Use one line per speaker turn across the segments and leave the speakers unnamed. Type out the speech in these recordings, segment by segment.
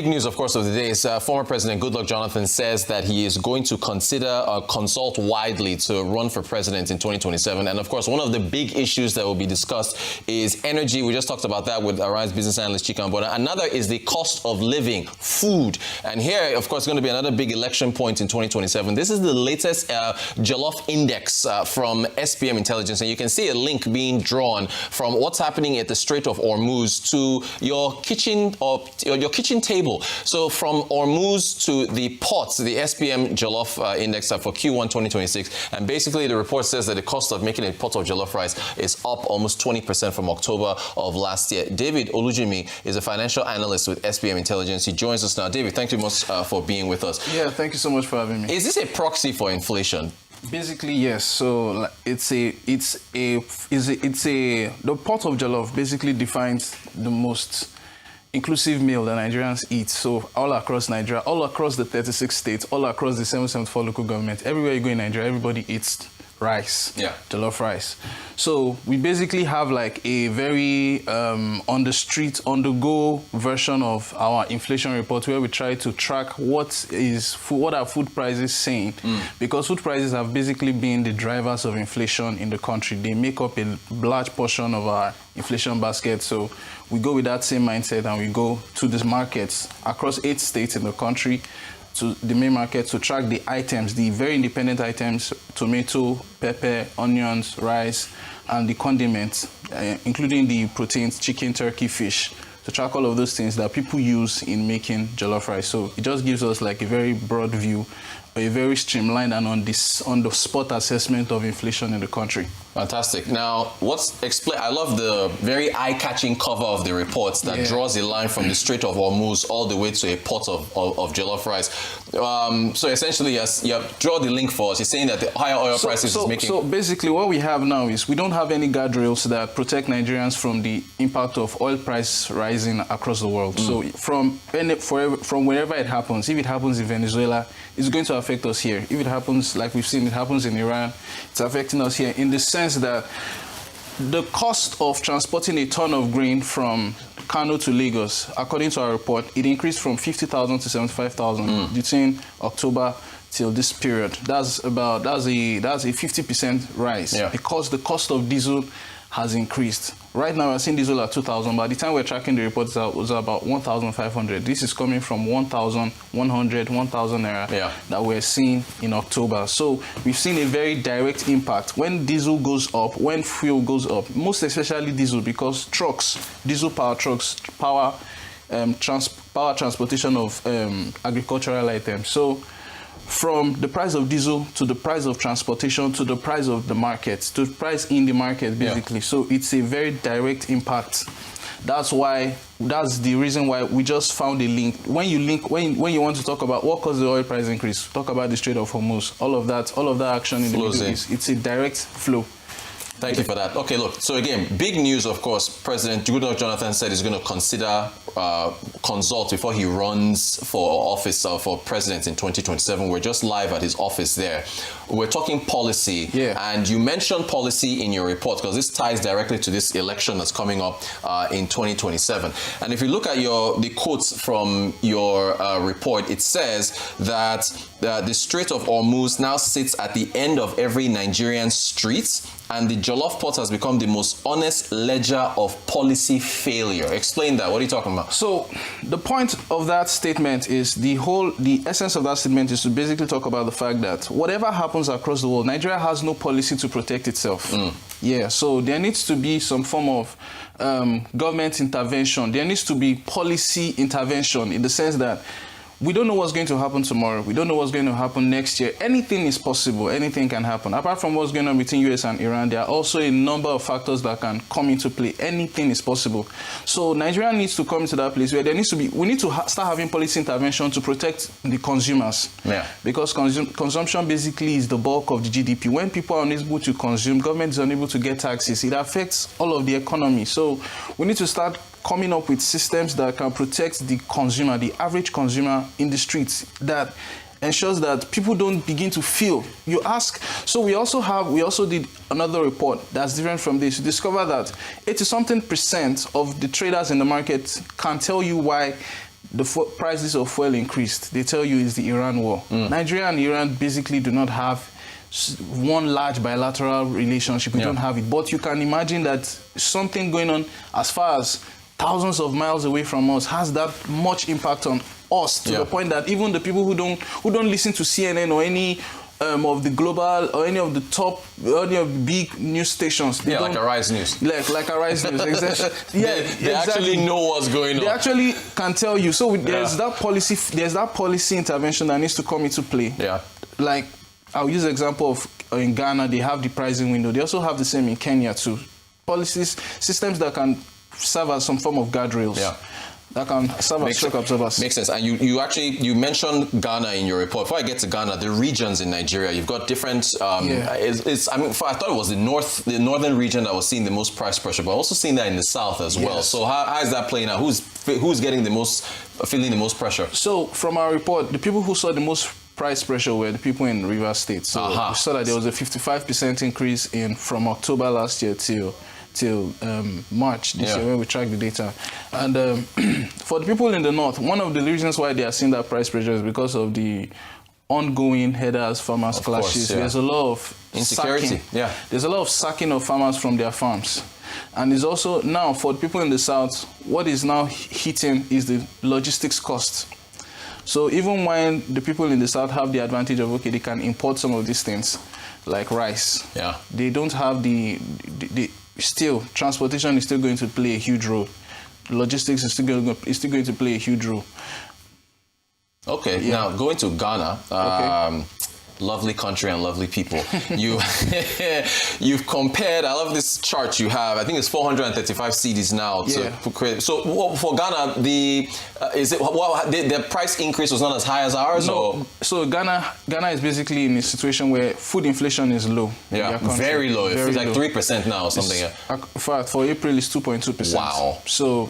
big news, of course, of the day is former President Goodluck Jonathan says that he is going to consult widely to run for president in 2027. And, of course, one of the big issues that will be discussed is energy. We just talked about that with Arise business analyst Chika Mbona. Another is the cost of living, food. And here, of course, is going to be another big election point in 2027. This is the latest Jollof Index from SBM Intelligence. And you can see a link being drawn from what's happening at the Strait of Hormuz to your kitchen or your kitchen table. So from Hormuz to the pots, the SBM Jollof Index for Q1 2026. And basically the report says that the cost of making a pot of jollof rice is up almost 20% from October of last year. David Olujinmi is a financial analyst with SBM Intelligence. He joins us now. David, thank you much for being with us.
Yeah, thank you so much for having me.
Is this a proxy for inflation?
Basically, yes. So the pot of jollof basically defines the most inclusive meal that Nigerians eat. So all across Nigeria, all across the 36 states, all across the 774 local government, everywhere you go in Nigeria, everybody eats rice, jollof rice. So we basically have like a very on the street, on the go version of our inflation report where we try to track what are food prices saying, because food prices have basically been the drivers of inflation in the country. They make up a large portion of our inflation basket. So we go with that same mindset and we go to these markets across 8 states in the country, to the main market, to track the items, the very independent items: tomato, pepper, onions, rice, and the condiments, including the proteins, chicken, turkey, fish, to track all of those things that people use in making jollof rice. So it just gives us like a very broad view, a very streamlined and on the spot assessment of inflation in the country.
Fantastic. Now, I love the very eye-catching cover of the report that draws a line from the Strait of Hormuz all the way to a pot of jollof rice. So essentially, you draw the link for us. You're saying that the higher oil prices is making...
So basically what we have now is we don't have any guardrails that protect Nigerians from the impact of oil price rising across the world. So from wherever it happens, if it happens in Venezuela, it's going to affect us here. If it happens, like we've seen, it happens in Iran, it's affecting us here in the sense that the cost of transporting a ton of grain from Kano to Lagos, according to our report, it increased from 50,000 to 75,000 between October till this period. That's a 50% rise because the cost of diesel has increased. Right now, we're seeing diesel at 2,000. By the time we're tracking the report, it was about 1,500. This is coming from 1,100, 1,000 naira that we're seeing in October. So we've seen a very direct impact. When diesel goes up, when fuel goes up, most especially diesel, because diesel power trucks, power transportation of agricultural items. So from the price of diesel to the price of transportation to the price of the market, to the price in the market, basically. So it's a very direct impact. That's the reason why we just found a link. When you want to talk about what caused the oil price increase, talk about the Strait of Hormuz. All of that action in the Middle East, it's a direct flow.
Thank you for that. Okay, look, so again, big news, of course. President Goodluck Jonathan said he's going to consider consult before he runs for office for president in 2027. We're just live at his office there. We're talking policy, and you mentioned policy in your report because this ties directly to this election that's coming up in 2027. And if you look at the quotes from your report, it says that the Strait of Hormuz now sits at the end of every Nigerian street, and the jollof pot has become the most honest ledger of policy failure. Explain that. What are you talking about?
So the point of that statement is the essence of that statement is to basically talk about the fact that whatever happens across the world, Nigeria has no policy to protect itself. So there needs to be some form of government intervention. There needs to be policy intervention in the sense that we don't know what's going to happen tomorrow. We don't know what's going to happen next year. Anything is possible. Anything can happen. Apart from what's going on between US and Iran, there are also a number of factors that can come into play. Anything is possible. So Nigeria needs to come into that place where we need to start having policy intervention to protect the consumers. Because consumption basically is the bulk of the GDP. When people are unable to consume, government is unable to get taxes. It affects all of the economy. So we need to start coming up with systems that can protect the consumer, the average consumer in the streets, that ensures that people don't begin to feel. You ask, so we also did another report that's different from this. We discovered that 80-something% of the traders in the market can tell you why the prices of fuel increased. They tell you it's the Iran war. Nigeria and Iran basically do not have one large bilateral relationship. We don't have it. But you can imagine that something going on as far as thousands of miles away from us has that much impact on us to the point that even the people who don't listen to CNN or any of the global or any of the top, any of the big news stations. They
like Arise News.
Like Arise News, exactly.
They actually know what's going on.
They actually can tell you. So there's that policy intervention that needs to come into play.
Yeah.
Like, I'll use the example of in Ghana, they have the pricing window. They also have the same in Kenya too. Policies, systems that can serve as some form of guardrails. Yeah. That can serve as shock absorbers. Makes
sense. And you mentioned Ghana in your report. Before I get to Ghana, the regions in Nigeria, you've got different. I thought it was the northern region that was seeing the most price pressure, but also seeing that in the south as well. So how is that playing out? Who's getting feeling the most pressure?
So from our report, the people who saw the most price pressure were the people in Rivers State. So we saw that there was a 55% increase from October last year till March this year when we tracked the data. And for the people in the north, one of the reasons why they are seeing that price pressure is because of the ongoing farmers clashes. There's a lot of
insecurity.
There's a lot of sacking of farmers from their farms. And it's also now for the people in the south, what is now hitting is the logistics cost. So even when the people in the south have the advantage of, okay, they can import some of these things, like rice. They don't have still, transportation is still going to play a huge role. Logistics is still going to play a huge role.
Okay, now going to Ghana, lovely country and lovely people. You've compared, I love this chart you have, I think it's 435 cedis now. So for Ghana, the price increase was not as high as ours?
No.
Or?
So Ghana is basically in a situation where food inflation is low.
Very low. It's like 3% now or something.
For April, it's 2.2%.
Wow.
So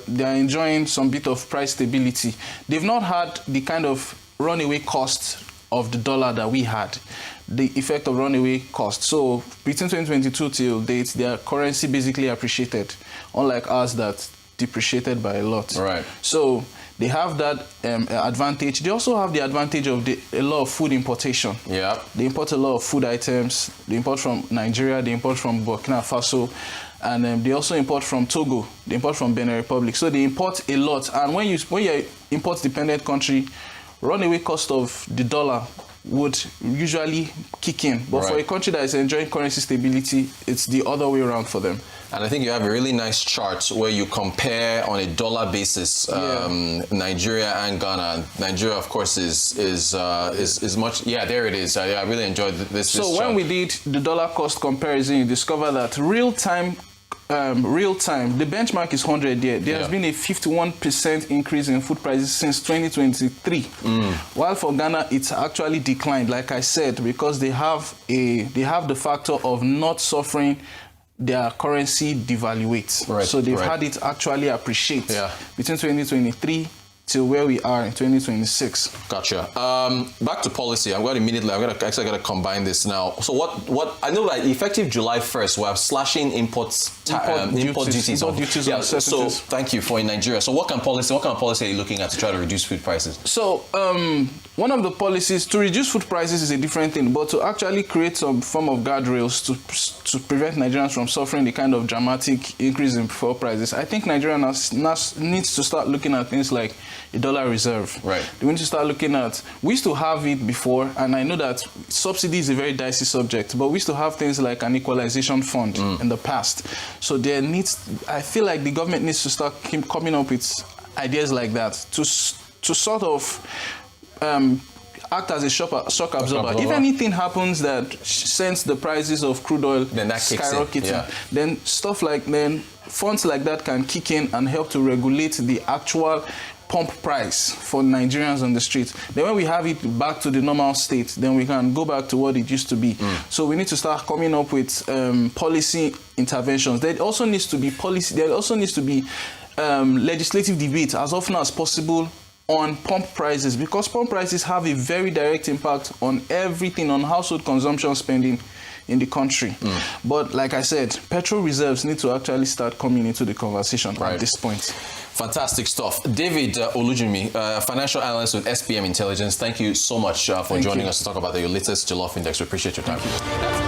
they're enjoying some bit of price stability. They've not had the kind of runaway cost of the dollar that we had, the effect of runaway cost. So between 2022 till date, their currency basically appreciated, unlike ours that depreciated by a lot.
Right.
So they have that advantage. They also have the advantage of a lot of food importation.
Yeah.
They import a lot of food items. They import from Nigeria. They import from Burkina Faso. And they also import from Togo. They import from Benin Republic. So they import a lot. And when you're an import-dependent country, runaway cost of the dollar would usually kick in. But for a country that is enjoying currency stability, it's the other way around for them.
And I think you have a really nice chart where you compare on a dollar basis Nigeria and Ghana. Nigeria, of course, is much. Yeah, there it is. I really enjoyed this.
So when we did the dollar cost comparison, you discover that real time, the benchmark is 100 there. There has been a 51% increase in food prices since 2023. While for Ghana, it's actually declined, like I said, because they have the factor of not suffering their currency devaluate. So they've had it actually appreciate between 2023 till where we are in 2026.
Gotcha. Back to policy. I'm going to combine this now. So what I know that effective July 1st, we're slashing import duties. So thank you for in Nigeria. So what kind of policy are you looking at to try to reduce food prices?
So one of the policies to reduce food prices is a different thing, but to actually create some form of guardrails to prevent Nigerians from suffering the kind of dramatic increase in fuel prices, I think Nigeria needs to start looking at things like a dollar reserve. They need to start looking at, we used to have it before, and I know that subsidy is a very dicey subject, but we used to have things like an equalization fund in the past. So I feel like the government needs to start coming up with ideas like that to sort of act as a shock absorber. If anything happens that sends the prices of crude oil skyrocketing, then funds like that can kick in and help to regulate the actual pump price for Nigerians on the streets. Then when we have it back to the normal state, then we can go back to what it used to be. So we need to start coming up with policy interventions. There also needs to be legislative debate as often as possible on pump prices, because pump prices have a very direct impact on everything, on household consumption spending in the country. But like I said, petrol reserves need to actually start coming into the conversation at this point.
Fantastic stuff. David Olujinmi, financial analyst with SBM Intelligence, thank you so much for joining us to talk about your latest Jollof Index. We appreciate your time.